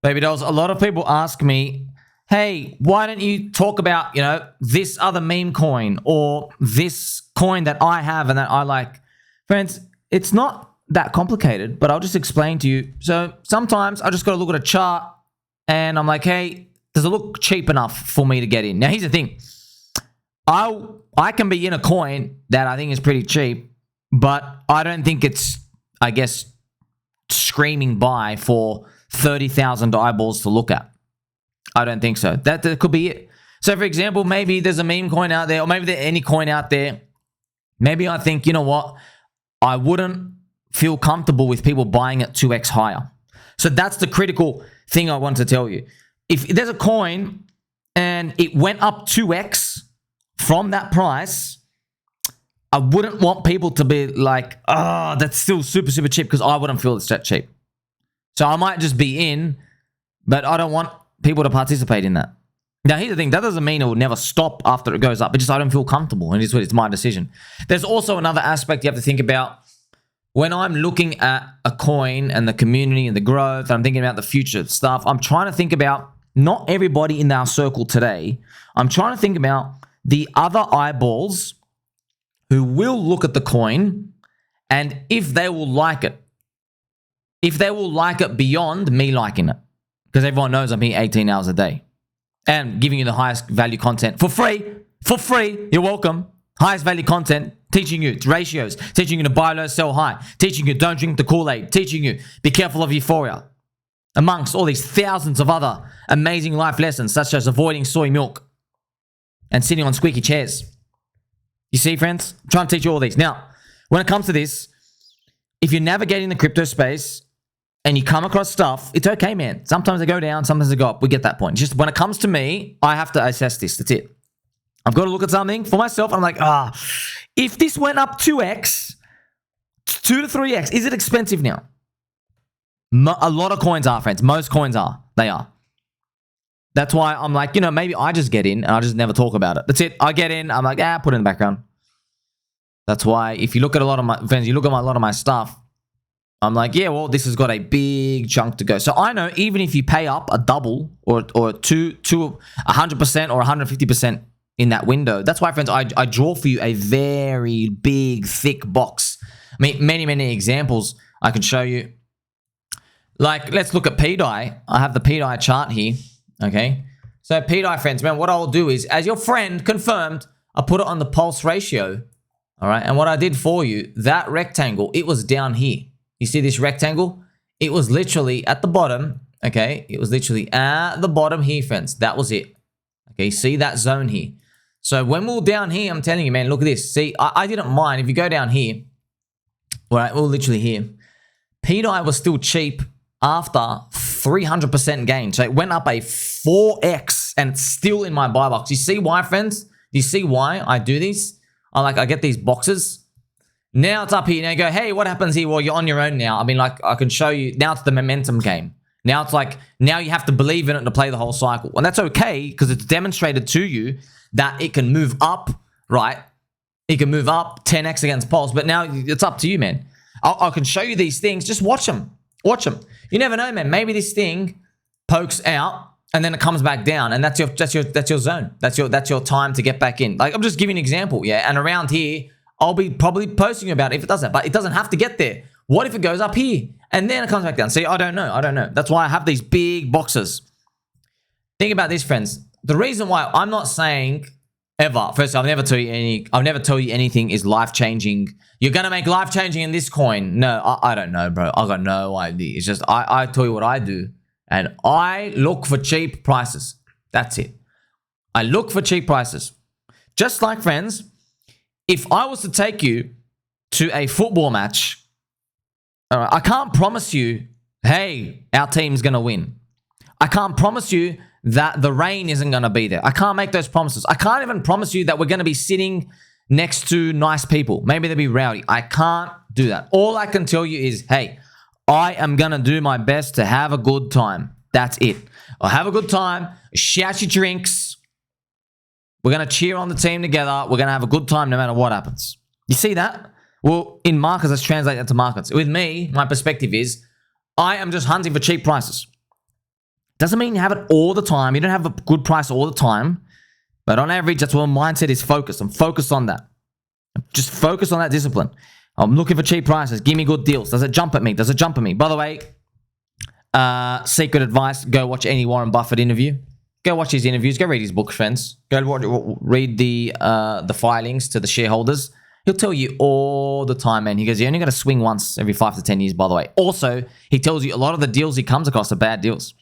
Baby dolls, a lot of people ask me, hey, why don't you talk about, this other meme coin or this coin that I have and that I like? Friends, it's not that complicated, but I'll just explain to you. So sometimes I just got to look at a chart and I'm like, hey, does it look cheap enough for me to get in? Now, here's the thing. I can be in a coin that I think is pretty cheap, but I don't think it's, I guess, screaming buy for 30,000 eyeballs to look at. I don't think so. That could be it. So, for example, maybe there's a meme coin out there, or maybe there's any coin out there. Maybe I think, you know what? I wouldn't feel comfortable with people buying it 2x higher. So that's the critical thing I want to tell you. If there's a coin and it went up 2x from that price, I wouldn't want people to be like, oh, that's still super, super cheap, because I wouldn't feel it's that cheap. So I might just be in, but I don't want people to participate in that. Now, here's the thing. That doesn't mean it will never stop after it goes up. It's just I don't feel comfortable, and it's my decision. There's also another aspect you have to think about. When I'm looking at a coin and the community and the growth, and I'm thinking about the future stuff, I'm trying to think about not everybody in our circle today. I'm trying to think about the other eyeballs who will look at the coin and if they will like it. If they will like it beyond me liking it. Because everyone knows I'm here 18 hours a day. And giving you the highest value content for free. For free. You're welcome. Highest value content. Teaching you ratios. Teaching you to buy low, sell high. Teaching you don't drink the Kool-Aid. Teaching you be careful of euphoria. Amongst all these thousands of other amazing life lessons, such as avoiding soy milk and sitting on squeaky chairs. You see, friends? I'm trying to teach you all these. Now, when it comes to this, if you're navigating the crypto space and you come across stuff, it's okay, man. Sometimes they go down, sometimes they go up. We get that point. Just when it comes to me, I have to assess this. That's it. I've got to look at something for myself. I'm like, if this went up 2x, 2 to 3x, is it expensive now? A lot of coins are, friends. Most coins are. They are. That's why I'm like, maybe I just get in and I just never talk about it. That's it. I get in. I'm like, put it in the background. That's why if you look at a lot of my friends, you look at a lot of my stuff, I'm like, yeah, well, this has got a big chunk to go. So I know even if you pay up a double or 100% or 150% in that window, that's why, friends, I draw for you a very big, thick box. I mean, many examples I can show you. Like, let's look at pDAI. I have the pDAI chart here, okay? So pDAI, friends, man, what I'll do is, as your friend confirmed, I put it on the pulse ratio, all right? And what I did for you, that rectangle, it was down here. You see this rectangle? It was literally at the bottom, okay? It was literally at the bottom here, friends. That was it. Okay, see that zone here? So when we were down here, I'm telling you, man, look at this. See, I didn't mind. If you go down here, all right, we're literally here. pDAI was still cheap after 300% gain. So it went up a 4x and it's still in my buy box. You see why, friends? Do you see why I do this? I get these boxes. Now it's up here. Now you go, hey, what happens here? Well, you're on your own now. I mean, like, I can show you. Now it's the momentum game. Now it's like, now you have to believe in it to play the whole cycle. And that's okay because it's demonstrated to you that it can move up, right? It can move up 10x against Pulse. But now it's up to you, man. I can show you these things. Just watch them. Watch them. You never know, man. Maybe this thing pokes out and then it comes back down, and that's your zone. That's your time to get back in. Like, I'm just giving an example, yeah. And around here, I'll be probably posting about it if it does that, but it doesn't have to get there. What if it goes up here and then it comes back down? See, I don't know. That's why I have these big boxes. Think about this, friends. The reason why I'm not saying ever, first, I'll never tell you anything is life-changing. You're going to make life-changing in this coin. No, I don't know, bro. I got no idea. It's just, I tell you what I do, and I look for cheap prices. That's it. I look for cheap prices. Just like, friends, if I was to take you to a football match, I can't promise you, hey, our team's going to win. I can't promise you that the rain isn't going to be there. I can't make those promises. I can't even promise you that we're going to be sitting next to nice people. Maybe they'll be rowdy. I can't do that. All I can tell you is, hey, I am going to do my best to have a good time. That's it. I'll have a good time. Shout your drinks. We're going to cheer on the team together. We're going to have a good time no matter what happens. You see that? Well, in markets, let's translate that to markets. With me, my perspective is I am just hunting for cheap prices. Doesn't mean you have it all the time. You don't have a good price all the time. But on average, that's what my mindset is focused. I'm focused on that. Just focus on that discipline. I'm looking for cheap prices. Give me good deals. Does it jump at me? Does it jump at me? By the way, secret advice, go watch any Warren Buffett interview. Go watch his interviews. Go read his book, friends. Go read the filings to the shareholders. He'll tell you all the time, man. He goes, you're only going to swing once every 5 to 10 years, by the way. Also, he tells you a lot of the deals he comes across are bad deals.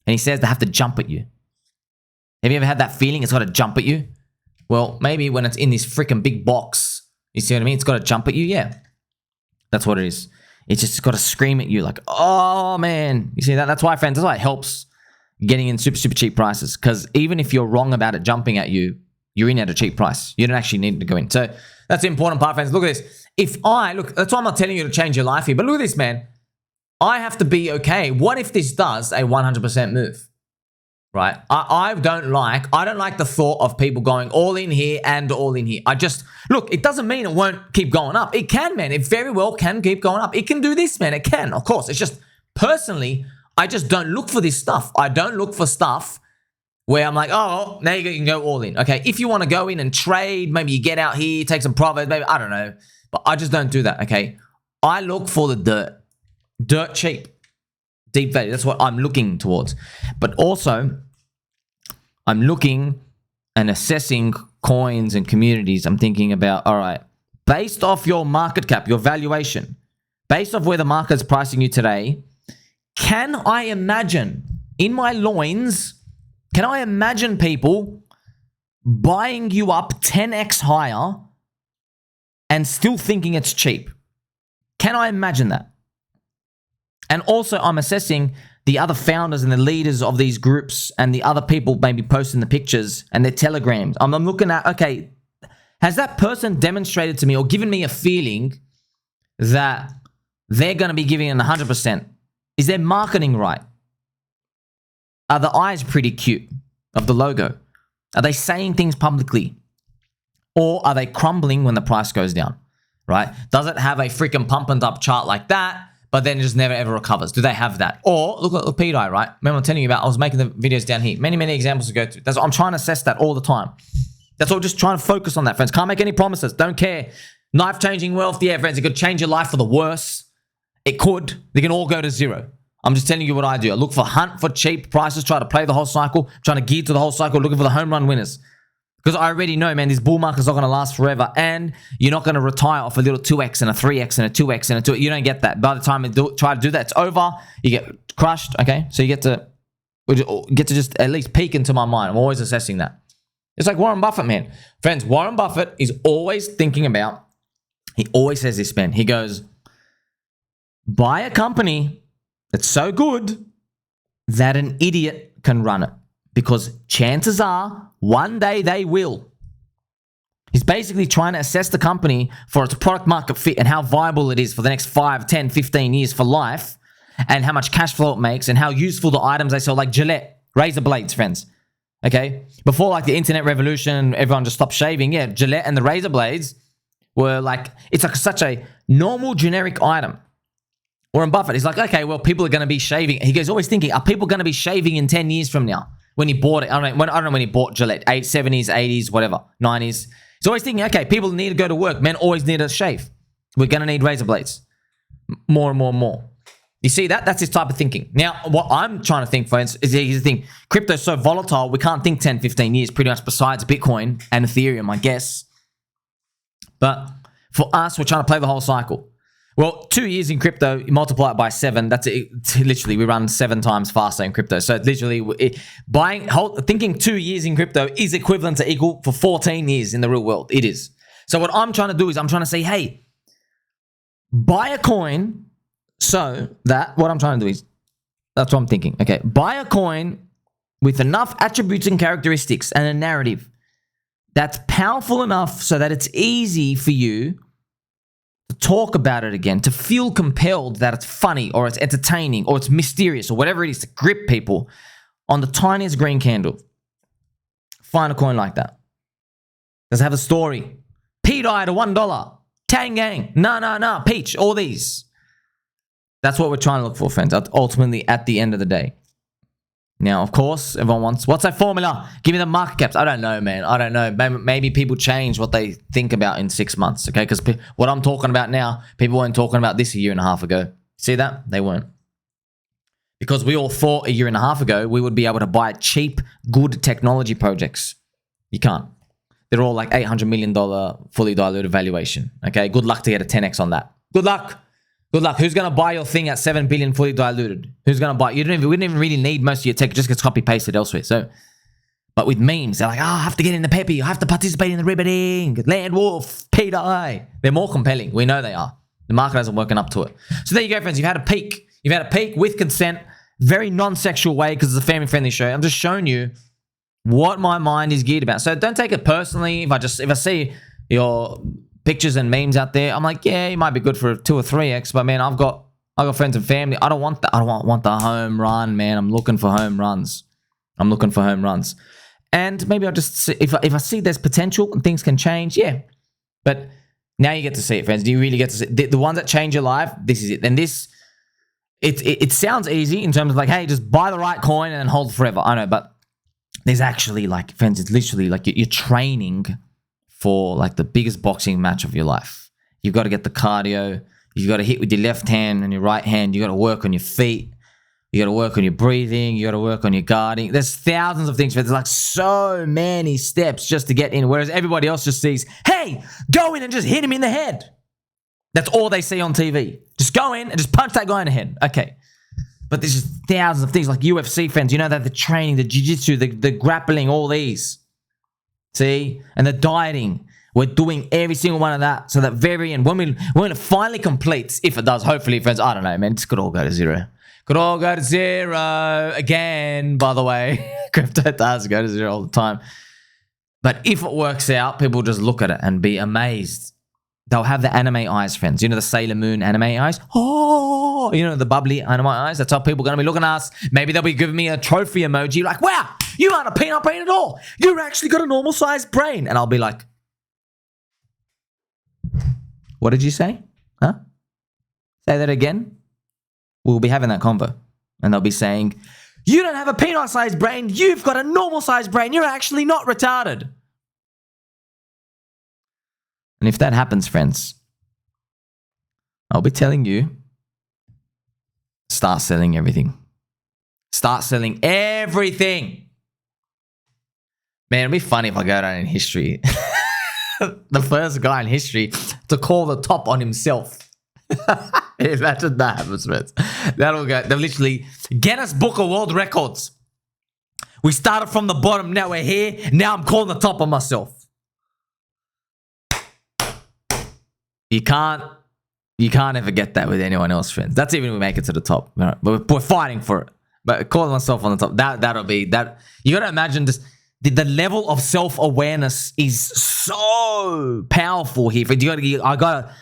And he says they have to jump at you. Have you ever had that feeling it's got to jump at you? Well, maybe when it's in this freaking big box, you see what I mean? It's got to jump at you. Yeah. That's what it is. It's just got to scream at you like, oh, man. You see that? That's why, friends, that's why it helps getting in super, super cheap prices. Because even if you're wrong about it jumping at you, you're in at a cheap price. You don't actually need to go in. So that's the important part, friends. Look at this. That's why I'm not telling you to change your life here. But look at this, man. I have to be okay. What if this does a 100% move? Right? I don't like the thought of people going all in here and all in here. Look, it doesn't mean it won't keep going up. It can, man. It very well can keep going up. It can do this, man. It can, of course. It's just, personally, I just don't look for this stuff. I don't look for stuff where I'm like, oh, now you can go all in. Okay, if you want to go in and trade, maybe you get out here, take some profit, maybe, I don't know. But I just don't do that, okay? I look for the dirt. Dirt cheap. Deep value. That's what I'm looking towards. But also, I'm looking and assessing coins and communities. I'm thinking about, all right, based off your market cap, your valuation, based off where the market's pricing you today, can I imagine in my loins, can I imagine people buying you up 10x higher and still thinking it's cheap? Can I imagine that? And also, I'm assessing the other founders and the leaders of these groups and the other people maybe posting the pictures and their telegrams. I'm looking at, okay, has that person demonstrated to me or given me a feeling that they're going to be giving it 100%? Is their marketing right? Are the eyes pretty cute of the logo? Are they saying things publicly? Or are they crumbling when the price goes down, right? Does it have a freaking pump and dump chart like that, but then it just never ever recovers? Do they have that? Or look at pDAI, right? Remember I'm telling you about, I was making the videos down here. Many, many examples to go to. That's what I'm trying to assess that all the time. That's what we're just trying to focus on that, friends. Can't make any promises. Don't care. Knife-changing wealth. Yeah, friends, it could change your life for the worse. It could. They can all go to zero. I'm just telling you what I do. I look for hunt for cheap prices, try to play the whole cycle, trying to gear to the whole cycle, looking for the home run winners. Because I already know, man, this bull market's not going to last forever, and you're not going to retire off a little 2x and a 3x and a 2x and a 2. You don't get that. By the time you try to do that, it's over. You get crushed, okay? So you get to just at least peek into my mind. I'm always assessing that. It's like Warren Buffett, man. Friends, Warren Buffett is always thinking about, he always says this, man. He goes, buy a company that's so good that an idiot can run it. Because chances are, one day they will. He's basically trying to assess the company for its product market fit and how viable it is for the next 5, 10, 15 years for life, and how much cash flow it makes and how useful the items they sell, like Gillette, razor blades, friends. Okay? Before like the internet revolution, everyone just stopped shaving. Yeah, Gillette and the razor blades were like, it's like such a normal generic item. Warren Buffett is like, okay, well, people are going to be shaving. He goes always thinking, are people going to be shaving in 10 years from now? When he bought it, I don't know when he bought Gillette, 70s, 80s, whatever, 90s. He's always thinking, okay, people need to go to work. Men always need a shave. We're going to need razor blades. More and more and more. You see that? That's his type of thinking. Now, what I'm trying to think, friends, is here's the thing. Crypto's so volatile, we can't think 10, 15 years, pretty much besides Bitcoin and Ethereum, I guess. But for us, we're trying to play the whole cycle. Well, 2 years in crypto, you multiply it by 7. That's it. Literally, we run 7 times faster in crypto. So literally, thinking 2 years in crypto is equivalent to equal for 14 years in the real world. It is. So what I'm trying to do is I'm trying to say, hey, buy a coin so that what I'm trying to do is, that's what I'm thinking. Okay, buy a coin with enough attributes and characteristics and a narrative that's powerful enough so that it's easy for you to talk about it again, to feel compelled that it's funny or it's entertaining or it's mysterious or whatever it is, to grip people on the tiniest green candle. Find a coin like that. Does it have a story? pDAI to $1. Tang Gang. No. Peach. All these. That's what we're trying to look for, friends. Ultimately, at the end of the day. Now, of course, everyone wants, what's that formula? Give me the market caps. I don't know, man. I don't know. Maybe people change what they think about in 6 months, okay? Because what I'm talking about now, people weren't talking about this a year and a half ago. See that? They weren't. Because we all thought a year and a half ago we would be able to buy cheap, good technology projects. You can't. They're all like $800 million fully diluted valuation, okay? Good luck to get a 10x on that. Good luck. Good luck. Who's going to buy your thing at $7 billion fully diluted? Who's going to buy? We didn't even really need most of your tech. It just gets copy pasted elsewhere. So, but with memes, they're like, I have to get in the peppy. I have to participate in the ribbiting. Land Wolf, pDAI. They're more compelling. We know they are. The market hasn't woken up to it. So there you go, friends. You've had a peek. You've had a peek with consent. Very non-sexual way because it's a family-friendly show. I'm just showing you what my mind is geared about. So don't take it personally. If I see your pictures and memes out there, I'm like, yeah, it might be good for 2 or 3x, but man, I've got friends and family. I don't want that. I don't want the home run, man. I'm looking for home runs. And maybe I'll just see, if I see there's potential and things can change, yeah. But now you get to see it, friends. Do you really get to see the ones that change your life? This is it. And this, it sounds easy in terms of like, hey, just buy the right coin and hold forever. I know, but there's actually like, friends, it's literally like you're training for like the biggest boxing match of your life. You've got to get the cardio. You've got to hit with your left hand and your right hand. You've got to work on your feet. You got to work on your breathing. You got to work on your guarding. There's thousands of things. There's like so many steps just to get in. Whereas everybody else just sees, hey, go in and just hit him in the head. That's all they see on TV. Just go in and just punch that guy in the head. Okay. But there's just thousands of things like UFC, friends. You know that the training, the jiu-jitsu, the grappling, all these. See? And the dieting. We're doing every single one of that. So that very end, when it finally completes, if it does, hopefully, friends, I don't know, man. This could all go to zero. Could all go to zero again, by the way. Crypto does go to zero all the time. But if it works out, people just look at it and be amazed. They'll have the anime eyes, friends. You know the Sailor Moon anime eyes? Oh, you know the bubbly anime eyes? That's how people are going to be looking at us. Maybe they'll be giving me a trophy emoji like, wow, you aren't a peanut brain at all. You've actually got a normal-sized brain. And I'll be like, what did you say? Huh? Say that again? We'll be having that convo. And they'll be saying, you don't have a peanut-sized brain. You've got a normal-sized brain. You're actually not retarded. And if that happens, friends, I'll be telling you, start selling everything. Start selling everything. Man, it'd be funny if I go down in history. The first guy in history to call the top on himself. Imagine that happens, friends. That'll go. They'll literally Guinness Book of World Records. We started from the bottom. Now we're here. Now I'm calling the top on myself. You can't ever get that with anyone else, friends. That's even if we make it to the top. But we're fighting for it. But calling myself on the top, that'll be that. You got to imagine this. The level of self-awareness is so powerful here. I gotta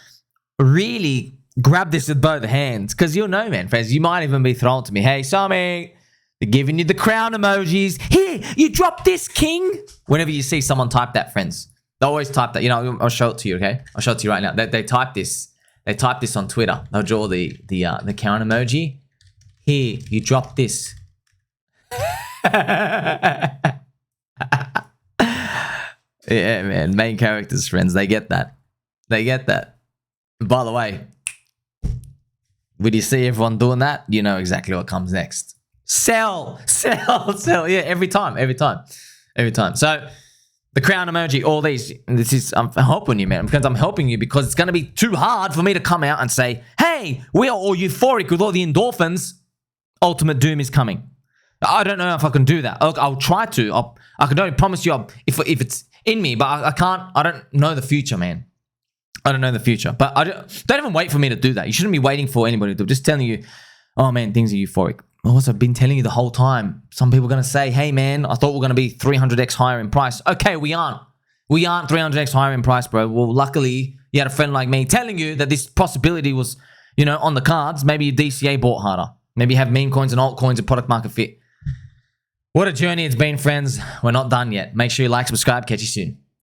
really grab this with both hands because you'll know, man, friends. You might even be thrown to me. Hey, Sommi, they're giving you the crown emojis. Here, you drop this, king. Whenever you see someone type that, friends, they always type that. You know, I'll show it to you. Okay, I'll show it to you right now. They type this. They type this on Twitter. They'll draw the crown emoji. Here, you drop this. Yeah, man. Main characters, friends. They get that. They get that. By the way, when you see everyone doing that, you know exactly what comes next. Sell. Yeah, every time. So, the crown emoji, all these. I'm helping you, man. Because I'm helping you because it's going to be too hard for me to come out and say, hey, we are all euphoric with all the endorphins. Ultimate doom is coming. I don't know if I can do that. I'll try to. I can only promise you if it's in me, but I can't. I don't know the future, man. I don't know the future. But don't even wait for me to do that. You shouldn't be waiting for anybody to do it. Just telling you, oh, man, things are euphoric. Also, I've been telling you the whole time. Some people are going to say, hey, man, I thought we were going to be 300x higher in price. Okay, we aren't. We aren't 300x higher in price, bro. Well, luckily, you had a friend like me telling you that this possibility was, on the cards. Maybe your DCA bought harder. Maybe you have meme coins and altcoins and product market fit. What a journey it's been, friends. We're not done yet. Make sure you like, subscribe. Catch you soon.